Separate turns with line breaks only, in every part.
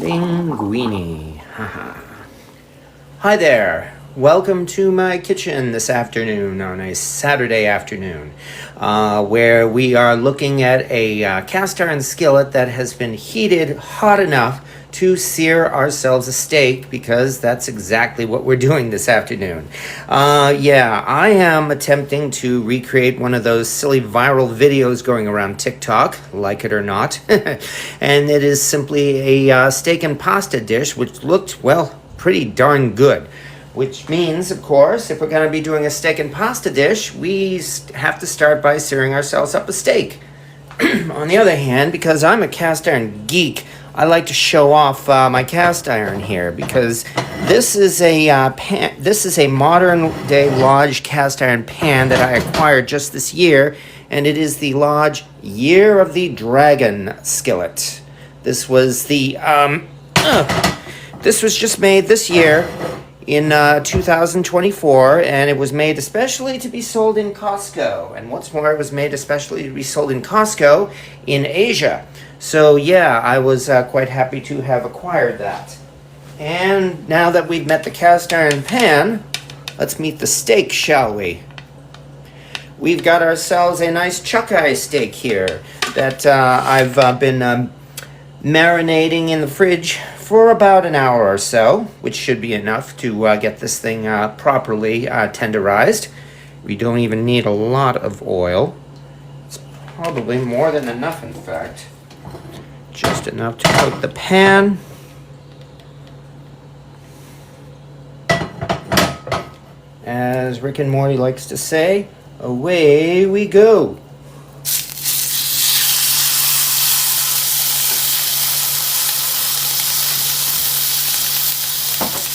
Linguini. Haha. Hi there. Welcome to my kitchen this afternoon on a Saturday afternoon, where we are looking at a cast iron skillet that has been heated hot enough to sear ourselves a steak, because that's exactly what we're doing this afternoon. I am attempting to recreate one of those silly viral videos going around TikTok, like it or not. And it is simply a steak and pasta dish, which looked, well, pretty darn good. Which means, of course, if we're going to be doing a steak and pasta dish, we have to start by searing ourselves up a steak. On the other hand, because I'm a cast iron geek, I like to show off my cast iron here, because this is a modern day Lodge cast iron pan that I acquired just this year, and it is the Lodge Year of the Dragon skillet. This was just made this year in 2024, and it was made especially to be sold in Costco. And what's more, it was made especially to be sold in Costco in Asia. So yeah, I was quite happy to have acquired that. And now that we've met the cast iron pan, let's meet the steak, shall we? We've got ourselves a nice chuck eye steak here that I've been marinating in the fridge for about an hour or so, which should be enough to get this thing properly tenderized. We don't even need a lot of oil. It's probably more than enough, in fact. Just enough to coat the pan. As Rick and Morty likes to say, away we go.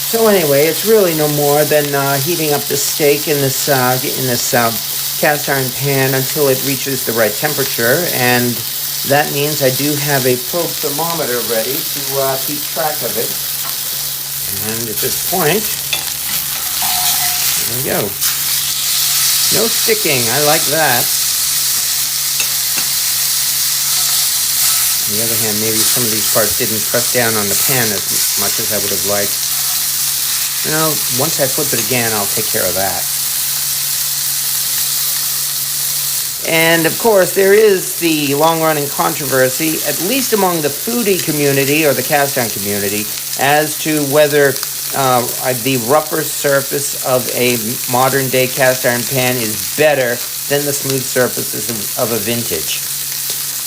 So anyway, it's really no more than heating up the steak in this cast iron pan until it reaches the right temperature, and that means I do have a probe thermometer ready to keep track of it. And at this point, there we go. No sticking, I like that. On the other hand, maybe some of these parts didn't press down on the pan as much as I would have liked. Now, once I flip it again, I'll take care of that. And of course, there is the long-running controversy, at least among the foodie community or the cast iron community, as to whether the rougher surface of a modern-day cast iron pan is better than the smooth surfaces of a vintage.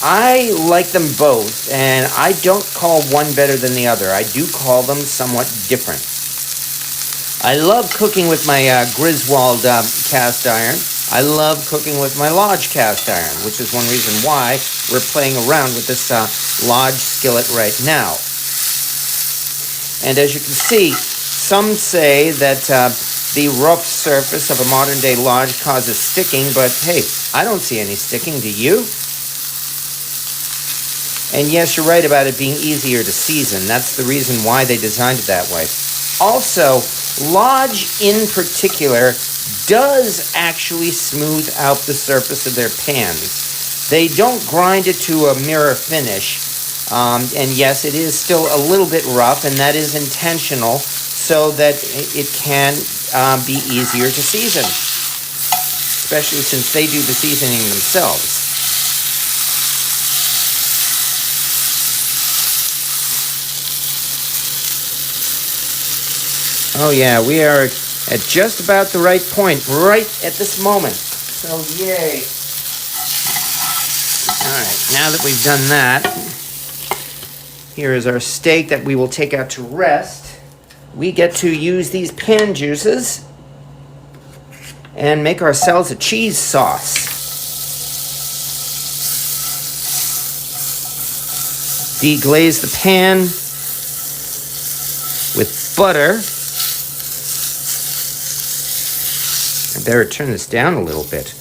I like them both, and I don't call one better than the other. I do call them somewhat different. I love cooking with my Griswold cast iron. I love cooking with my Lodge cast iron, which is one reason why we're playing around with this Lodge skillet right now. And as you can see, some say that the rough surface of a modern-day Lodge causes sticking, but hey, I don't see any sticking, do you? And yes, you're right about it being easier to season. That's the reason why they designed it that way. Also, Lodge in particular does actually smooth out the surface of their pans. They don't grind it to a mirror finish. And yes, it is still a little bit rough, and that is intentional so that it can be easier to season, especially since they do the seasoning themselves. Oh yeah, we are at just about the right point, right at this moment. So yay. Alright, now that we've done that, here is our steak that we will take out to rest. We get to use these pan juices and make ourselves a cheese sauce. Deglaze the pan with butter. I better turn this down a little bit.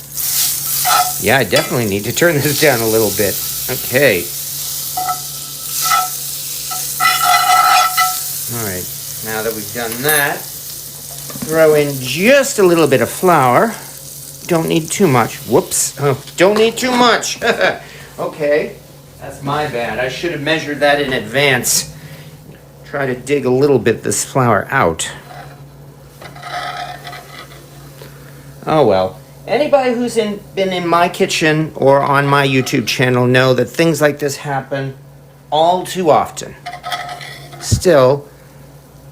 Yeah, I definitely need to turn this down a little bit. Okay. Alright, now that we've done that, throw in just a little bit of flour. Don't need too much. Whoops. Oh, don't need too much. Okay. That's my bad. I should have measured that in advance. try to dig a little bit this flour out. Oh well. Anybody who's been in my kitchen or on my YouTube channel know that things like this happen all too often. Still,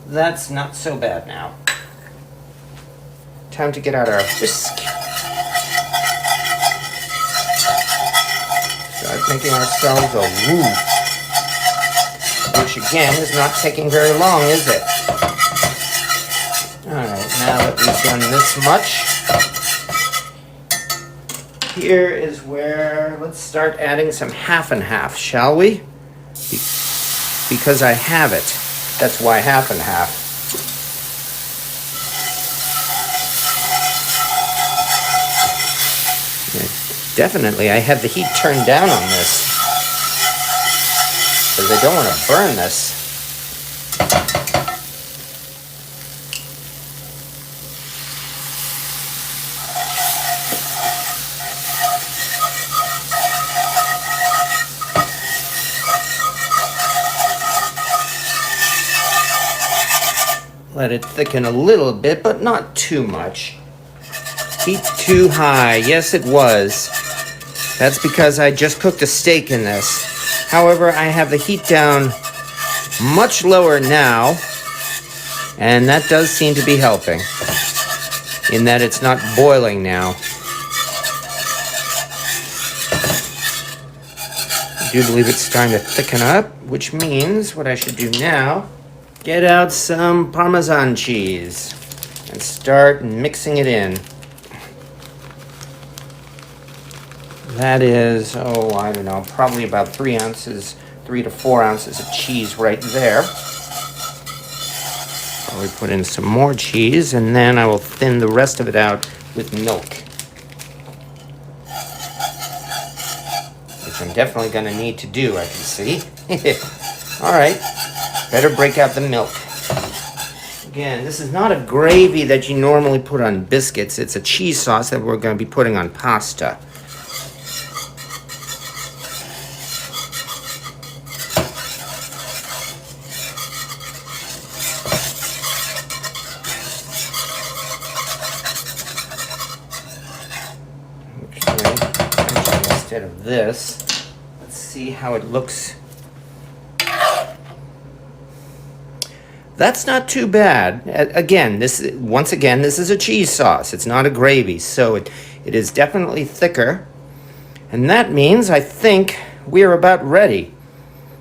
that's not so bad now. Time to get out our whisk. Start making ourselves a roux. Which again is not taking very long, is it? Alright, now that we've done this much, here is where, let's start adding some half and half, shall we? Because I have it. That's why half and half. Definitely, I have the heat turned down on this, because I don't want to burn this. Let it thicken a little bit, but not too much. Heat too high. Yes, it was. That's because I just cooked a steak in this. However, I have the heat down much lower now, and that does seem to be helping, in that it's not boiling now. I do believe it's starting to thicken up, which means what I should do now, get out some Parmesan cheese and start mixing it in. That is, I don't know, probably about 3 to 4 ounces of cheese right there. We put in some more cheese, and then I will thin the rest of it out with milk. Which I'm definitely going to need to do, I can see. All right, better break out the milk. Again, this is not a gravy that you normally put on biscuits. It's a cheese sauce that we're going to be putting on pasta. Instead of this, let's see how it looks. That's not too bad. Again, this is a cheese sauce. It's not a gravy, so it is definitely thicker. And that means I think we're about ready.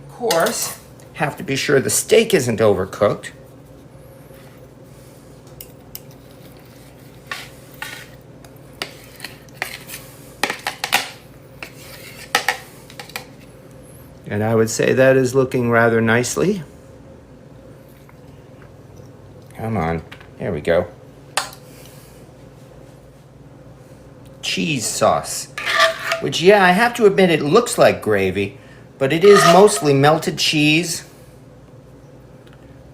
Of course, have to be sure the steak isn't overcooked. And I would say that is looking rather nicely. Come on, there we go. Cheese sauce, which, yeah, I have to admit it looks like gravy, but it is mostly melted cheese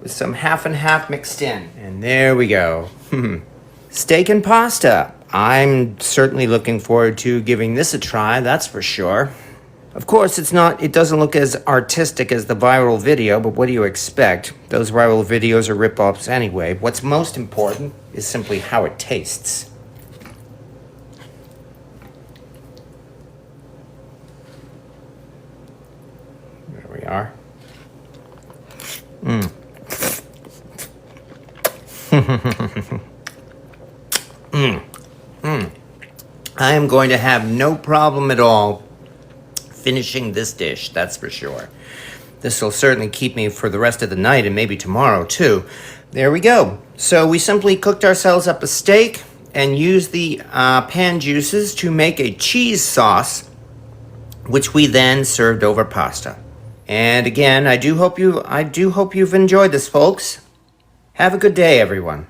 with some half and half mixed in. And there we go. Steak and pasta. I'm certainly looking forward to giving this a try, that's for sure. Of course, it doesn't look as artistic as the viral video, but what do you expect? Those viral videos are rip-offs anyway. What's most important is simply how it tastes. There we are. I am going to have no problem at all finishing this dish, that's for sure. This will certainly keep me for the rest of the night and maybe tomorrow too. There we go. So we simply cooked ourselves up a steak and used the pan juices to make a cheese sauce, which we then served over pasta. And again, I do hope you've enjoyed this, folks. Have a good day, everyone.